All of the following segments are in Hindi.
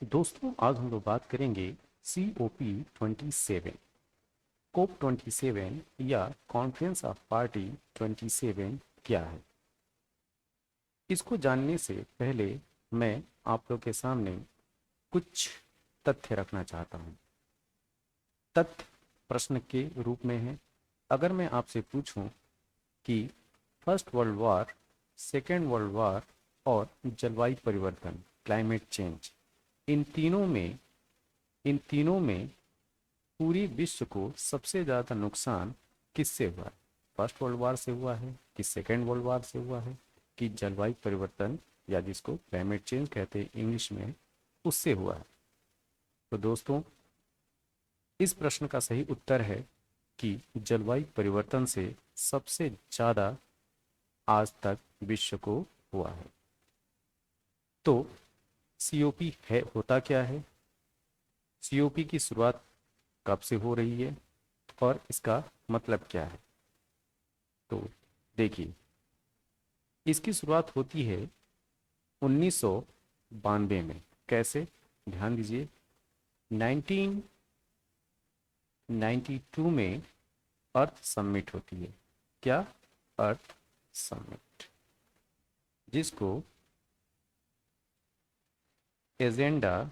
दोस्तों आज हम लोग बात करेंगे COP27 COP27 या कॉन्फ्रेंस ऑफ पार्टी 27 क्या है। इसको जानने से पहले मैं आप लोग के सामने कुछ तथ्य रखना चाहता हूँ। तथ्य प्रश्न के रूप में है। अगर मैं आपसे पूछूं कि first world war, second world war और जलवायु परिवर्तन क्लाइमेट चेंज, इन तीनों में पूरे विश्व को सबसे ज़्यादा नुकसान किससे हुआ है? फर्स्ट वर्ल्ड वॉर से हुआ है कि सेकेंड वर्ल्ड वॉर से हुआ है कि जलवायु परिवर्तन या जिसको क्लाइमेट चेंज कहते हैं इंग्लिश में, उससे हुआ है? तो दोस्तों इस प्रश्न का सही उत्तर है कि जलवायु परिवर्तन से सबसे ज़्यादा आज तक विश्व को हुआ है। तो सीओपी है होता क्या है, सीओपी की शुरुआत कब से हो रही है और इसका मतलब क्या है? तो देखिए, इसकी शुरुआत होती है 1992 में। कैसे? ध्यान दीजिए, 1992 में अर्थ समिट होती है। क्या? अर्थ समिट, जिसको एजेंडा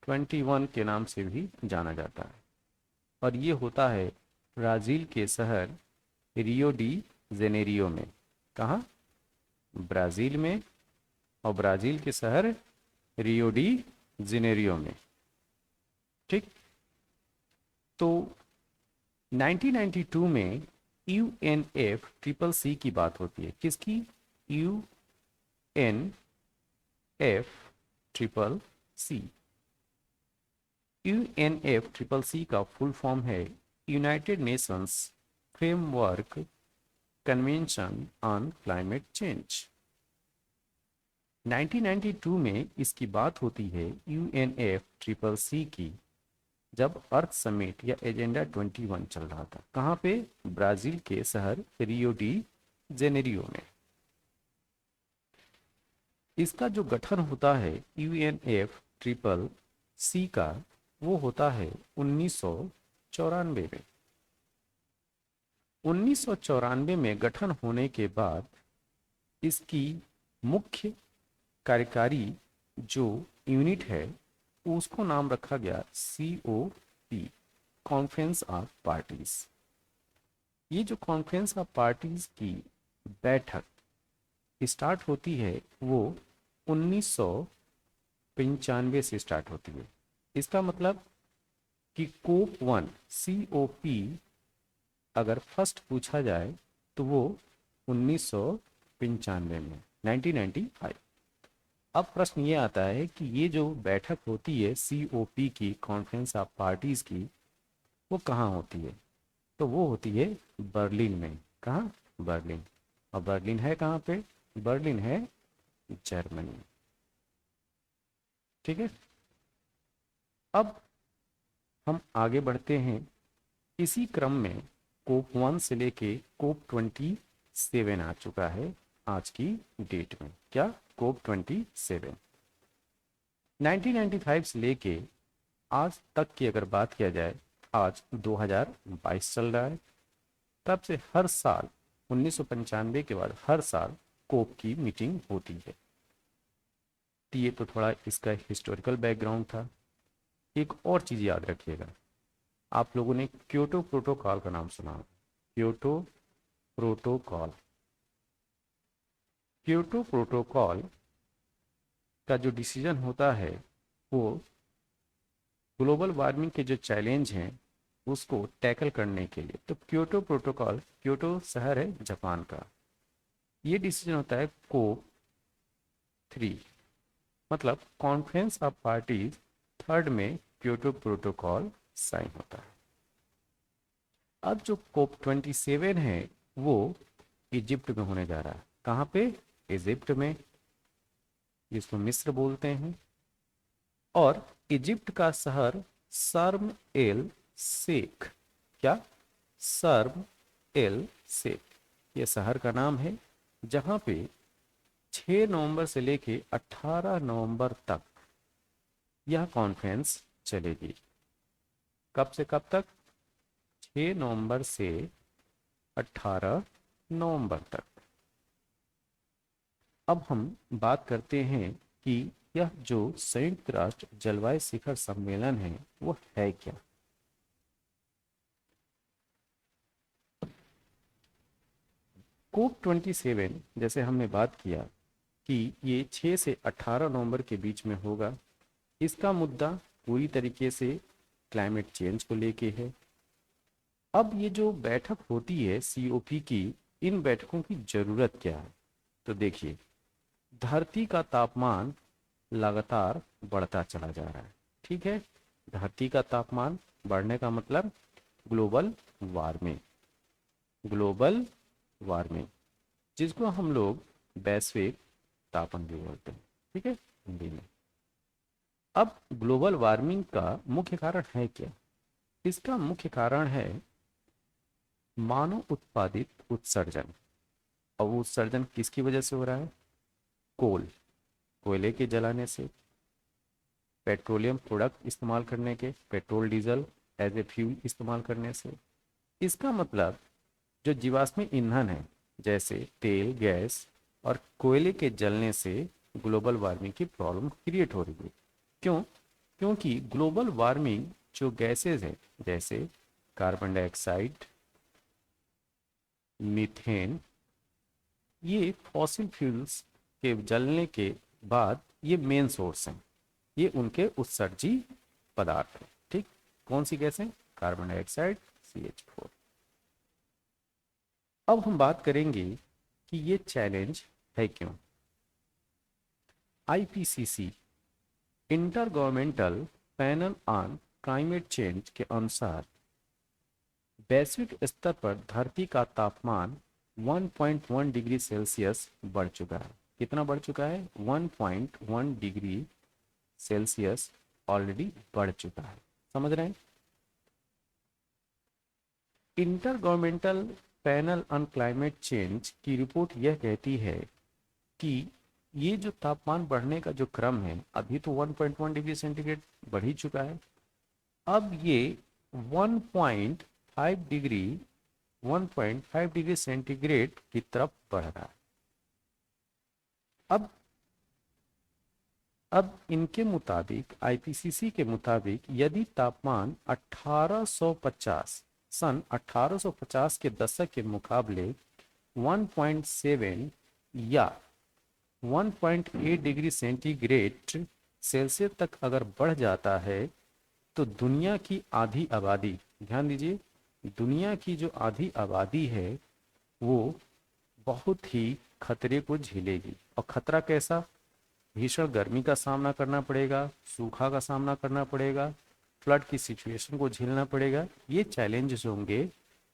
21 के नाम से भी जाना जाता है। और ये होता है ब्राज़ील के शहर रियो डी जेनेरियो में। कहाँ? ब्राज़ील में। और ब्राज़ील के शहर रियो डी जेनेरियो में। ठीक। तो 1992 में यूएनएफ ट्रिपल सी की बात होती है। किसकी? UNF triple C. UNF triple C का फुल फॉर्म है United Nations Framework Convention on Climate Change. 1992 में इसकी बात होती है यूएनएफ ट्रिपल सी की, जब अर्थ समिट या एजेंडा 21 चल रहा था। कहाँ पे? ब्राजील के शहर रियो डी जेनेरियो में। इसका जो गठन होता है यूएनएफ ट्रिपल सी का, वो होता है 1994 में। 1994 में गठन होने के बाद इसकी मुख्य कार्यकारी जो यूनिट है उसको नाम रखा गया COP, कॉन्फ्रेंस ऑफ पार्टीज। ये जो कॉन्फ्रेंस ऑफ पार्टीज की बैठक स्टार्ट होती है वो 1995 से स्टार्ट होती है। इसका मतलब कि COP1 COP अगर फर्स्ट पूछा जाए तो वो 1995 में, 1995। अब प्रश्न ये आता है कि ये जो बैठक होती है COP की, कॉन्फ्रेंस ऑफ पार्टीज की, वो कहाँ होती है? तो वो होती है बर्लिन में। कहाँ? बर्लिन। और बर्लिन है कहाँ पे? बर्लिन है जर्मनी। ठीक है। अब हम आगे बढ़ते हैं। इसी क्रम में COP1 से लेके COP27 आ चुका है आज की डेट में। क्या? COP27 1995 से लेके आज तक की अगर बात किया जाए, आज 2022 चल रहा है, तब से हर साल 1995 के बाद हर साल कोप की मीटिंग होती है। तो ये तो थोड़ा इसका हिस्टोरिकल बैकग्राउंड था। एक और चीज़ याद रखिएगा, आप लोगों ने क्योटो प्रोटोकॉल का नाम सुना। Kyoto protocol. क्योटो प्रोटोकॉल का जो डिसीजन होता है वो ग्लोबल वार्मिंग के जो चैलेंज हैं उसको टैकल करने के लिए। तो क्योटो प्रोटोकॉल, क्योटो शहर है जापान का, ये डिसीजन होता है COP3, मतलब कॉन्फ्रेंस ऑफ पार्टीज थर्ड में क्योटो प्रोटोकॉल साइन होता है। अब जो COP27 है वो इजिप्ट में होने जा रहा है। कहाँ पे? इजिप्ट में, जिसको मिस्र बोलते हैं। और इजिप्ट का शहर शर्म एल शेख। क्या? शर्म एल शेख, ये शहर का नाम है, जहाँ पे 6 नवंबर से लेके 18 नवंबर तक यह कॉन्फ्रेंस चलेगी। कब से कब तक? 6 नवंबर से 18 नवंबर तक। अब हम बात करते हैं कि यह जो संयुक्त राष्ट्र जलवायु शिखर सम्मेलन है वो है क्या। कोप 27, जैसे हमने बात किया कि ये 6 से 18 नवंबर के बीच में होगा। इसका मुद्दा पूरी तरीके से क्लाइमेट चेंज को लेके है। अब ये जो बैठक होती है सीओपी की, इन बैठकों की जरूरत क्या है? तो देखिए, धरती का तापमान लगातार बढ़ता चला जा रहा है। ठीक है, धरती का तापमान बढ़ने का मतलब ग्लोबल वार्मिंग। ग्लोबल वार्मिंग जिसको हम लोग वैश्विक तापन भी बोलते हैं। ठीक है, हिंदी में। अब ग्लोबल वार्मिंग का मुख्य कारण है क्या? इसका मुख्य कारण है मानव उत्पादित उत्सर्जन। और वो उत्सर्जन किसकी वजह से हो रहा है? कोयले के जलाने से, पेट्रोलियम प्रोडक्ट इस्तेमाल करने के, petrol diesel as a fuel इस्तेमाल करने से। इसका मतलब जो जीवाश्म ईंधन है जैसे तेल, गैस और कोयले के जलने से ग्लोबल वार्मिंग की प्रॉब्लम क्रिएट हो रही है। क्यों? क्योंकि ग्लोबल वार्मिंग जो गैसेज है जैसे कार्बन डाइऑक्साइड, मीथेन, ये फॉसिल फ्यूल्स के जलने के बाद ये मेन सोर्स हैं। ये उनके उत्सर्जी पदार्थ हैं। ठीक, कौन सी गैस है? Carbon dioxide, CH4। अब हम बात करेंगे कि ये चैलेंज है क्यों। IPCC, inter governmental panel on Climate change के अनुसार वैश्विक स्तर पर धरती का तापमान 1.1 डिग्री सेल्सियस बढ़ चुका है। कितना बढ़ चुका है? 1.1 डिग्री सेल्सियस ऑलरेडी बढ़ चुका है। समझ रहे हैं? Inter governmental panel on Climate change की रिपोर्ट यह कहती है कि ये जो तापमान बढ़ने का जो क्रम है, अभी तो 1.1 डिग्री सेंटीग्रेड बढ़ ही चुका है। अब ये 1.5 डिग्री 1.5 डिग्री सेंटीग्रेड की तरफ बढ़ रहा है। अब इनके मुताबिक, IPCC के मुताबिक, यदि तापमान 1850 सन 1850 के दशक के मुकाबले 1.7 या 1.8 डिग्री सेंटीग्रेड सेल्सियस तक अगर बढ़ जाता है तो दुनिया की आधी आबादी, ध्यान दीजिए, दुनिया की जो आधी आबादी है वो बहुत ही खतरे को झेलेगी। और खतरा कैसा? भीषण गर्मी का सामना करना पड़ेगा, सूखा का सामना करना पड़ेगा, फ्लड की सिचुएशन को झेलना पड़ेगा। ये चैलेंजेस होंगे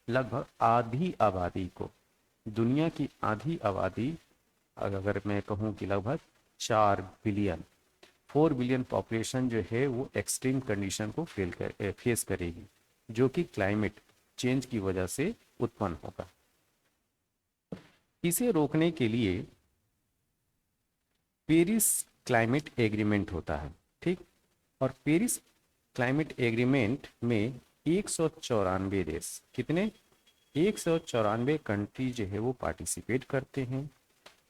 लगभग आधी आबादी को। दुनिया की आधी आबादी, अगर मैं कहूँ कि लगभग 4 बिलियन पॉपुलेशन जो है वो एक्सट्रीम कंडीशन को फेस करेगी, जो कि क्लाइमेट चेंज की वजह से उत्पन्न होगा। इसे रोकने के लिए पेरिस क्लाइमेट एग्रीमेंट होता है। ठीक, और पेरिस क्लाइमेट एग्रीमेंट में 194 देश, कितने? 194 कंट्री जो है वो पार्टिसिपेट करते हैं।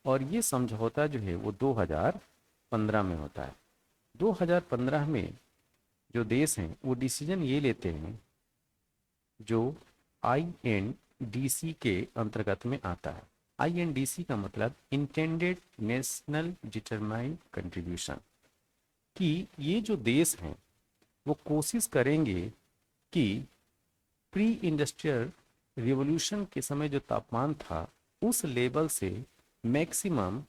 और ये समझौता जो है वो 2015 में होता है। 2015 में जो देश हैं वो डिसीजन ये लेते हैं जो INDC के अंतर्गत में आता है। INDC का मतलब इंटेंडेड नेशनल डिटरमाइंड कंट्रीब्यूशन, कि ये जो देश हैं वो कोशिश करेंगे कि प्री इंडस्ट्रियल रिवॉल्यूशन के समय जो तापमान था उस लेवल से मैक्सिमम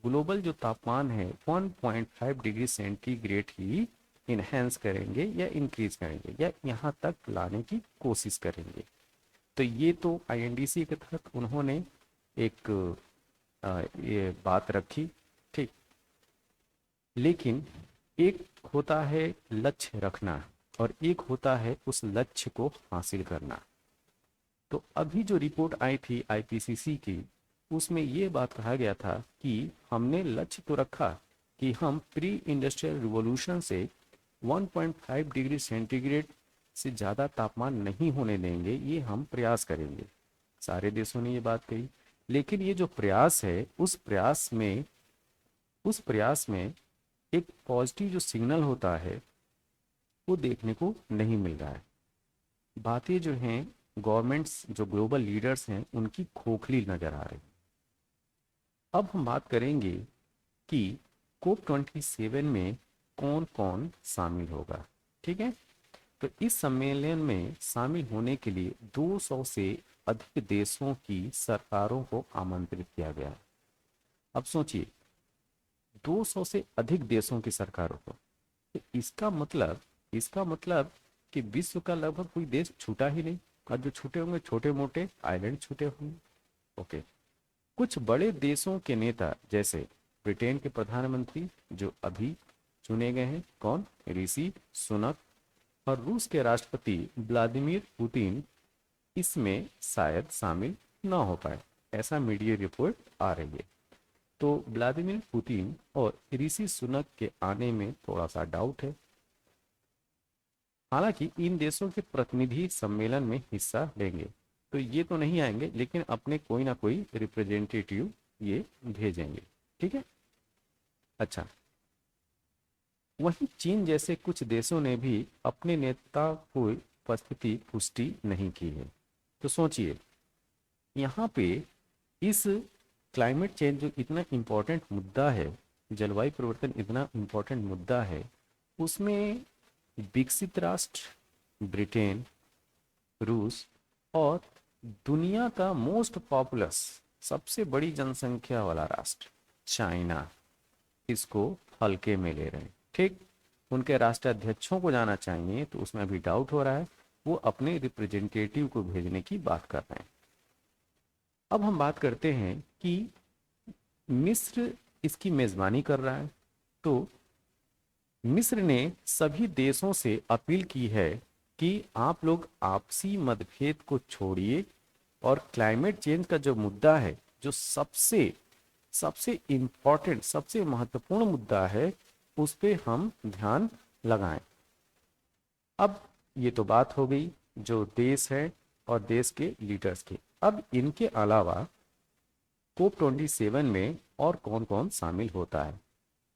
ग्लोबल जो तापमान है 1.5 डिग्री सेंटीग्रेड ही इनहेंस करेंगे या इंक्रीज करेंगे या यहाँ तक लाने की कोशिश करेंगे। तो ये तो INDC के तहत उन्होंने एक ये बात रखी। ठीक, लेकिन एक होता है लक्ष्य रखना और एक होता है उस लक्ष्य को हासिल करना। तो अभी जो रिपोर्ट आई थी IPCC की, उसमें ये बात कहा गया था कि हमने लक्ष्य तो रखा कि हम प्री इंडस्ट्रियल रिवॉल्यूशन से 1.5 डिग्री सेंटीग्रेड से ज़्यादा तापमान नहीं होने देंगे, ये हम प्रयास करेंगे। सारे देशों ने ये बात कही, लेकिन ये जो प्रयास है उस प्रयास में एक पॉजिटिव जो सिग्नल होता है वो देखने को नहीं मिल रहा है। बातें जो हैं गवर्नमेंट्स जो ग्लोबल लीडर्स हैं उनकी खोखली नजर आ रही। अब हम बात करेंगे कि COP27 में कौन कौन शामिल होगा। ठीक है, तो इस सम्मेलन में शामिल होने के लिए 200 से अधिक देशों की सरकारों को आमंत्रित किया गया है। अब सोचिए, 200 से अधिक देशों की सरकारों को, तो इसका मतलब कि विश्व का लगभग कोई देश छूटा ही नहीं, और जो छूटे होंगे छोटे मोटे आइलैंड छूटे होंगे। ओके, कुछ बड़े देशों के नेता जैसे ब्रिटेन के प्रधानमंत्री जो अभी चुने गए हैं, कौन, ऋषि सुनक, और रूस के राष्ट्रपति व्लादिमीर पुतिन इसमें शायद शामिल ना हो पाए, ऐसा मीडिया रिपोर्ट आ रही है। तो व्लादिमीर पुतिन और ऋषि सुनक के आने में थोड़ा सा डाउट है। हालांकि इन देशों के प्रतिनिधि सम्मेलन में हिस्सा लेंगे, तो ये तो नहीं आएंगे, लेकिन अपने कोई ना कोई रिप्रेजेंटेटिव ये भेजेंगे। ठीक है, अच्छा, वहीं चीन जैसे कुछ देशों ने भी अपने नेता को उपस्थिति पुष्टि नहीं की है। तो सोचिए, यहाँ पे इस क्लाइमेट चेंज जो इतना इम्पोर्टेंट मुद्दा है, जलवायु परिवर्तन इतना इम्पोर्टेंट मुद्दा है, उसमें विकसित राष्ट्र ब्रिटेन, रूस और दुनिया का मोस्ट पॉपुलस सबसे बड़ी जनसंख्या वाला राष्ट्र चाइना इसको हल्के में ले रहे हैं। ठीक, उनके राष्ट्राध्यक्षों को जाना चाहिए, तो उसमें अभी डाउट हो रहा है, वो अपने रिप्रेजेंटेटिव को भेजने की बात कर रहे हैं। अब हम बात करते हैं कि मिस्र इसकी मेजबानी कर रहा है। तो मिस्र ने सभी देशों से अपील की है कि आप लोग आपसी मतभेद को छोड़िए, और क्लाइमेट चेंज का जो मुद्दा है, जो सबसे सबसे इम्पोर्टेंट सबसे महत्वपूर्ण मुद्दा है, उस पे हम ध्यान लगाएं। अब ये तो बात हो गई जो देश है और देश के लीडर्स की। अब इनके अलावा COP27 में और कौन कौन शामिल होता है,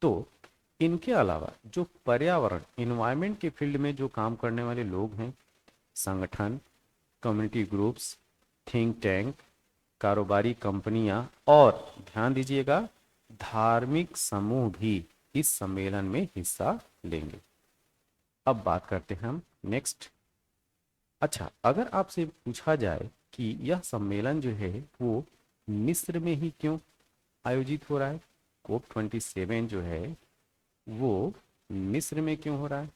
तो इनके अलावा जो पर्यावरण इन्वायरमेंट के फील्ड में जो काम करने वाले लोग हैं, संगठन, कम्युनिटी ग्रुप्स, थिंक टैंक, कारोबारी कंपनियां, और ध्यान दीजिएगा धार्मिक समूह भी इस सम्मेलन में हिस्सा लेंगे। अब बात करते हैं हम नेक्स्ट। अच्छा, अगर आपसे पूछा जाए कि यह सम्मेलन जो है वो मिस्र में ही क्यों आयोजित हो रहा है, COP27 जो है वो मिस्र में क्यों हो रहा है,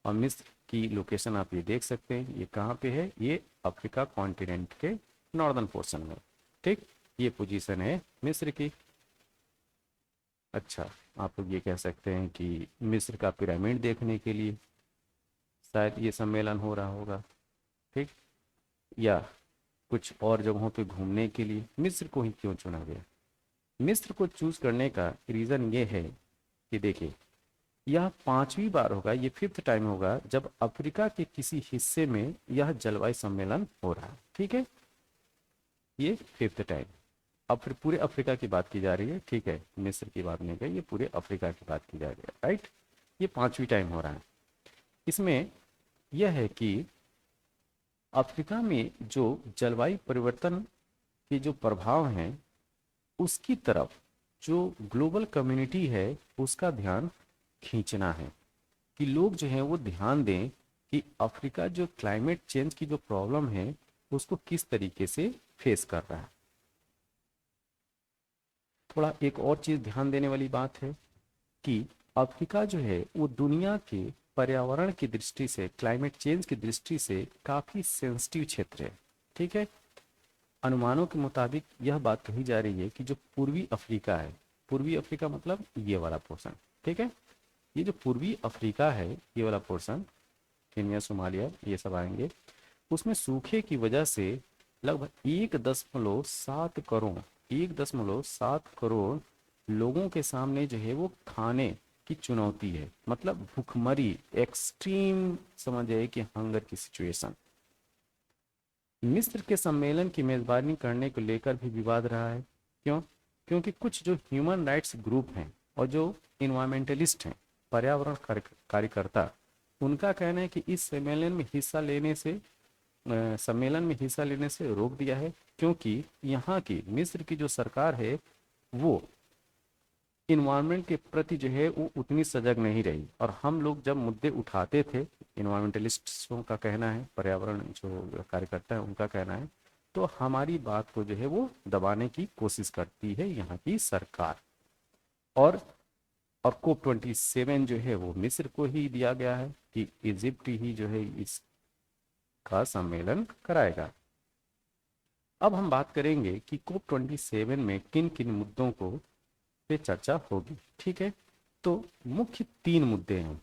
और मिस्र की लोकेशन आप ये देख सकते हैं, ये कहाँ पे है, ये अफ्रीका कॉन्टिनेंट के नॉर्दर्न पोर्शन में। ठीक, ये पोजीशन है मिस्र की। अच्छा, आप लोग ये कह सकते हैं कि मिस्र का पिरामिड देखने के लिए शायद ये सम्मेलन हो रहा होगा। ठीक, या कुछ और जगहों पे घूमने के लिए मिस्र को ही क्यों चुना गया। मिस्र को चूज करने का रीज़न ये है कि देखिए, यह 5वीं बार होगा, ये 5th टाइम होगा जब अफ्रीका के किसी हिस्से में यह जलवायु सम्मेलन हो रहा है। ठीक है, ये 5th टाइम। अब फिर पूरे अफ्रीका की बात की जा रही है। ठीक है, मिस्र की बात नहीं है, ये पूरे अफ्रीका की बात की जा रही है। राइट, ये 5वीं टाइम हो रहा है। इसमें यह है कि अफ्रीका में जो जलवायु परिवर्तन के जो प्रभाव हैं उसकी तरफ जो ग्लोबल कम्युनिटी है उसका ध्यान खींचना है, कि लोग जो हैं वो ध्यान दें कि अफ्रीका जो क्लाइमेट चेंज की जो प्रॉब्लम है उसको किस तरीके से फेस कर रहा है। थोड़ा एक और चीज़ ध्यान देने वाली बात है कि अफ्रीका जो है वो दुनिया के पर्यावरण की दृष्टि से, क्लाइमेट चेंज की दृष्टि से काफ़ी सेंसिटिव क्षेत्र है। ठीक है, अनुमानों के मुताबिक यह बात कही जा रही है कि जो पूर्वी अफ्रीका है, पूर्वी अफ्रीका मतलब ये वाला पोर्शन, ठीक है, ये जो पूर्वी अफ्रीका है ये वाला पोर्शन, केन्या, सोमालिया, ये सब आएंगे, उसमें सूखे की वजह से लगभग 1.7 करोड़ 1.7 करोड़ लोगों के सामने जो है वो खाने की चुनौती है, मतलब भूखमरी, एक्सट्रीम समझ आए कि हंगर की सिचुएशन। मिस्र के सम्मेलन की मेजबानी करने को लेकर भी विवाद रहा है। क्यों? क्योंकि कुछ जो ह्यूमन राइट्स ग्रुप हैं और जो इन्वायरमेंटलिस्ट हैं, पर्यावरण कार्यकर्ता, उनका कहना है कि इस सम्मेलन में हिस्सा लेने से रोक दिया है, क्योंकि यहाँ की मिस्र की जो सरकार है वो इन्वायरमेंट के प्रति जो है वो उतनी सजग नहीं रही। और हम लोग जब मुद्दे उठाते थे, इन्वायरमेंटलिस्टों का कहना है, पर्यावरण जो कार्यकर्ता है उनका कहना है, तो हमारी बात को जो है वो दबाने की कोशिश करती है यहाँ की सरकार। और COP27 जो है वो मिस्र को ही दिया गया है कि इजिप्ट ही जो है इसका सम्मेलन कराएगा। अब हम बात करेंगे कि COP27 में किन किन मुद्दों को पे चर्चा होगी। ठीक है, तो मुख्य 3 मुद्दे हैं।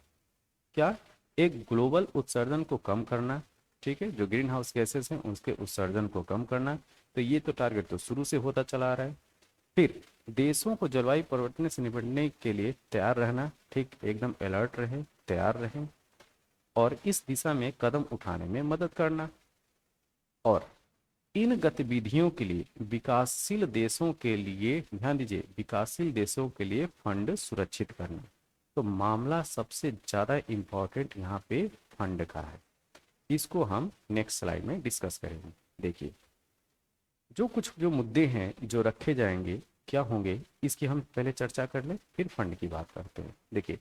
क्या? एक, ग्लोबल उत्सर्जन को कम करना। ठीक है, जो ग्रीन हाउस गैसेस हैं उसके उत्सर्जन को कम करना, तो ये तो टारगेट तो शुरू से होता चला आ रहा है। फिर देशों को जलवायु परिवर्तन से निपटने के लिए तैयार रहना, ठीक, एकदम अलर्ट रहे, तैयार रहें और इस दिशा में कदम उठाने में मदद करना। और इन गतिविधियों के लिए विकासशील देशों के लिए, ध्यान दीजिए, विकासशील देशों के लिए फंड सुरक्षित करना। तो मामला सबसे ज्यादा इंपॉर्टेंट यहाँ पे फंड का है। इसको हम नेक्स्ट स्लाइड में डिस्कस करेंगे। देखिए, जो मुद्दे हैं जो रखे जाएंगे क्या होंगे, इसकी हम पहले चर्चा कर लें, फिर फंड की बात करते हैं। देखिए,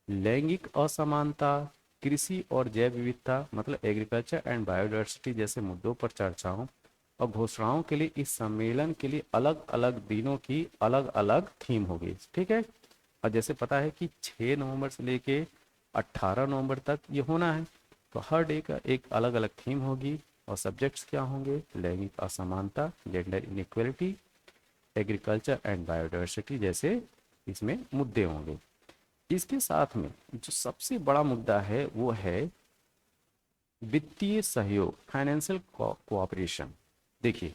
लैंगिक असमानता, कृषि और जैव विविधता, मतलब एग्रीकल्चर एंड बायोडाइवर्सिटी जैसे मुद्दों पर चर्चाओं और घोषणाओं के लिए इस सम्मेलन के लिए अलग अलग दिनों की अलग अलग थीम होगी। ठीक है, और जैसे पता है कि 6 नवंबर से लेके 18 नवंबर तक ये होना है, तो हर डे का एक अलग अलग थीम होगी और सब्जेक्ट्स क्या होंगे, लैंगिक असमानता, gender inequality, agriculture and biodiversity जैसे इसमें मुद्दे होंगे। इसके साथ में जो सबसे बड़ा मुद्दा है वो है वित्तीय सहयोग, फाइनेंशियल कोऑपरेशन। देखिए,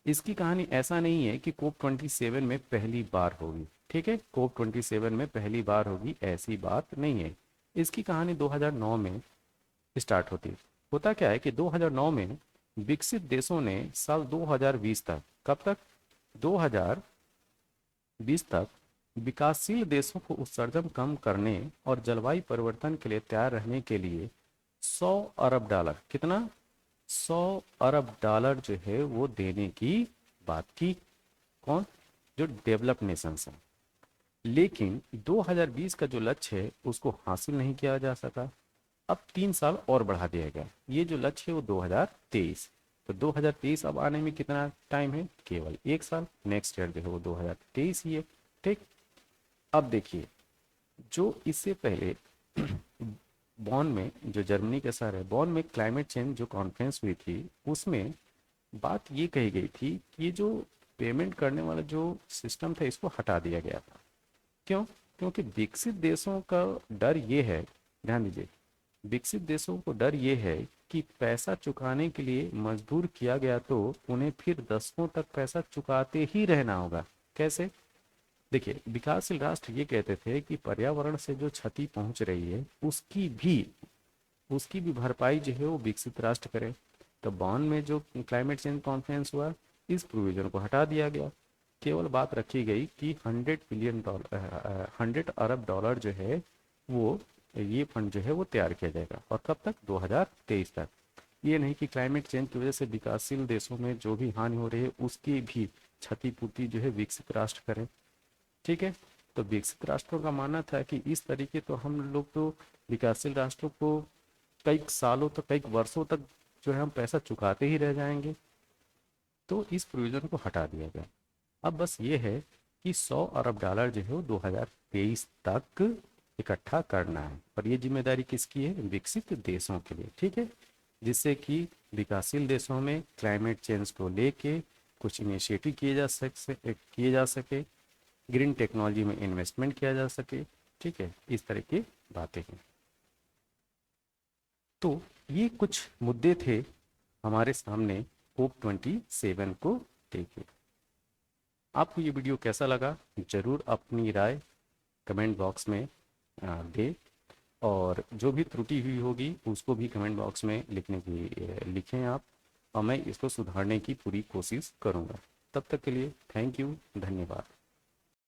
इसकी कहानी ऐसा नहीं है कि COP27 में पहली बार होगी। ठीक है, COP27 में पहली बार होगी ऐसी बात नहीं है। इसकी कहानी 2009 में स्टार्ट होती है। होता क्या है कि 2009 में विकसित देशों ने साल 2020 तक, कब तक, 2020 तक विकासशील देशों को उत्सर्जन कम करने और जलवायु परिवर्तन के लिए तैयार रहने के लिए 100 अरब डॉलर, कितना, 100 अरब डॉलर जो है वो देने की बात की। कौन? जो डेवलप नेशंस हैं। लेकिन 2020 का जो लक्ष्य है उसको हासिल नहीं किया जा सका। अब 3 साल और बढ़ा दिया गया। ये जो लक्ष्य है वो 2023, तो 2023 अब आने में कितना टाइम है, केवल 1 साल। नेक्स्ट ईयर जो है वो 2023 ही है। ठीक, अब देखिए, जो इससे पहले बॉन में, जो जर्मनी का शहर है बॉन में, क्लाइमेट चेंज जो कॉन्फ्रेंस हुई थी उसमें बात ये कही गई थी कि ये जो पेमेंट करने वाला जो सिस्टम था इसको हटा दिया गया था। क्यों? क्योंकि विकसित देशों का डर ये है, ध्यान दीजिए, विकसित देशों को डर ये है कि पैसा चुकाने के लिए मजबूर किया गया तो उन्हें फिर दशकों तक पैसा चुकाते ही रहना होगा। कैसे? देखिए, विकासशील राष्ट्र ये कहते थे कि पर्यावरण से जो क्षति पहुंच रही है उसकी भी भरपाई जो है वो विकसित राष्ट्र करे। तो बॉन में जो क्लाइमेट चेंज कॉन्फ्रेंस हुआ, इस प्रोविजन को हटा दिया गया। केवल बात रखी गई कि 100 अरब डॉलर जो है वो, ये फंड जो है वो तैयार किया जाएगा। और कब तक? 2023 तक। ये नहीं कि क्लाइमेट चेंज की वजह से विकासशील देशों में जो भी हानि हो रही है उसकी भी क्षतिपूर्ति जो है विकसित राष्ट्र करें। ठीक है, तो विकसित राष्ट्रों का मानना था कि इस तरीके तो हम लोग तो विकासशील राष्ट्रों को कई सालों तक, कई वर्षों तक जो है हम पैसा चुकाते ही रह जाएंगे। तो इस प्रोविजन को हटा दिया गया। अब बस ये है कि 100 अरब डॉलर जो है वो 2023 तक इकट्ठा करना है, और ये जिम्मेदारी किसकी है? विकसित देशों के लिए। ठीक है, जिससे कि विकासशील देशों में क्लाइमेट चेंज को लेके कुछ इनिशिएटिव किए जा सके, ग्रीन टेक्नोलॉजी में इन्वेस्टमेंट किया जा सके। ठीक है, इस तरह की बातें हैं। तो ये कुछ मुद्दे थे हमारे सामने COP27 को लेके। आपको ये वीडियो कैसा लगा, ज़रूर अपनी राय कमेंट बॉक्स में दें, और जो भी त्रुटि हुई होगी उसको भी कमेंट बॉक्स में लिखें आप, और मैं इसको सुधारने की पूरी कोशिश करूँगा। तब तक के लिए थैंक यू, धन्यवाद।